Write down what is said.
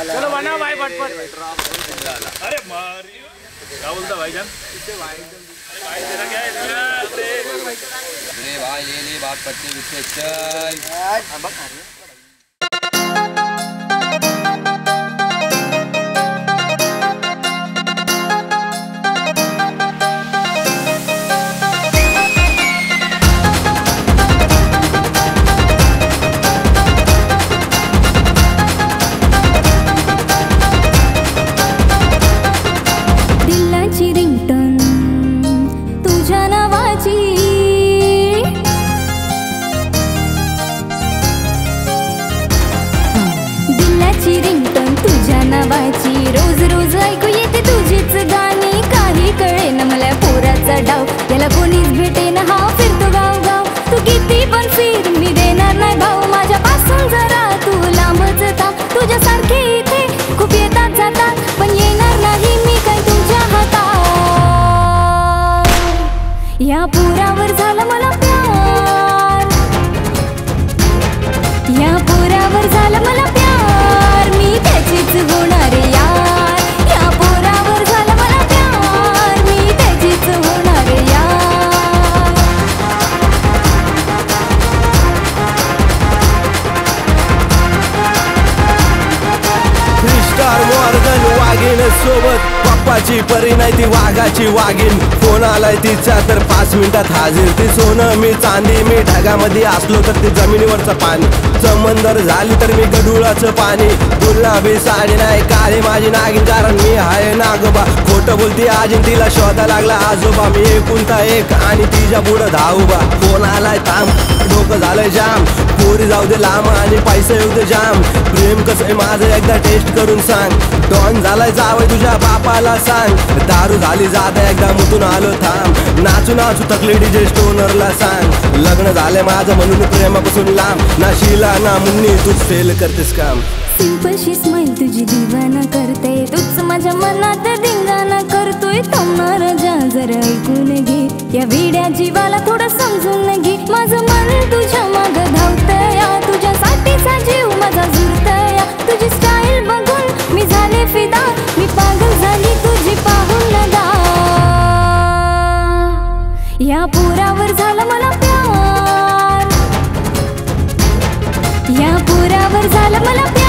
चलो बनाओ भाई फटफट। अरे मारी क्या बोलता भाईजान? भाई तेरा क्या है? अरे भाई ये बात पत्ते पीछे चल। रोज रोज ऐकू येते तुझीच गाणी, काही कळे ना मला पोराचा डाव, याला कोणीच भेटे ना हा फिरतो गाव गाव. तू किती पण फिर मी देणार नाही भाऊ, माझ्यापासून जरा तू लांबच थांब. तुझ्यासारखे इथे खूप येतात जातात, पण येणार नाही मी काय तुमच्या हातात. या पोरावर झालं मला प्यार, या पोरावर झालं मला प्यार, मी त्याचीच होणार यार. या पोरावर झालं मला प्यार, मी त्याचीच होणार यार. स्टार मॉर्गन वाघीण सोबत पप्पाची परी नाही ती वाघाची वाघीण. फोन आलाय तिचा तर 5 मिनिटात हाजीर. ती सोनं मी चांदी, मी ढगामध्ये असलो तर ती जमिनीवरचं पाणी. समंदर झाली तर मी गडुळाचं पाणी. गुलाबी साडी नाही काळी माझी नागिन, कारण मी आहे नागोबा. खोटं बोलती आजीन तिला शोधा लागला आजोबा. मी एकुलता एक आणि तिच्या पुढं धावूबा. फोन आलाय थांब, डोकं झालंय जाम. पोरी जाऊ दे लांब आणि पैसे येऊ दे जाम. प्रेम कसंय माझं एकदा टेस्ट करून सांग. डॉन झालाय जावय तुझ्या बापाला सांग. दारू झाली जादा एकदा मुतून आलो थांब. नाचू नाचू थकले डीजे स्टोनरला सांग. लग्न झालंय माझं म्हणून प्रेमापासून लांब. ना शीला ना मुन्नी तूच फेल करतेस काम. सिंपलशी स्माईल तुझी दिवाना करते, तूच माझ्या मनात धिंगाणा करतोय. थांबणार जा जरा ऐकून घे, या वेड्या जीवाला थोडं समजून घे. माझं मन तुझ्या माग धावतया, तुझ्यासाठीचा जीव माझा झुरतया. तुझी स्टाईल बघून मी झाले फिदा, मी पागल झाली तुझी पाहून नदा. या पोरावर झालं मला प्यार, या पोरावर झालं मला प्यार.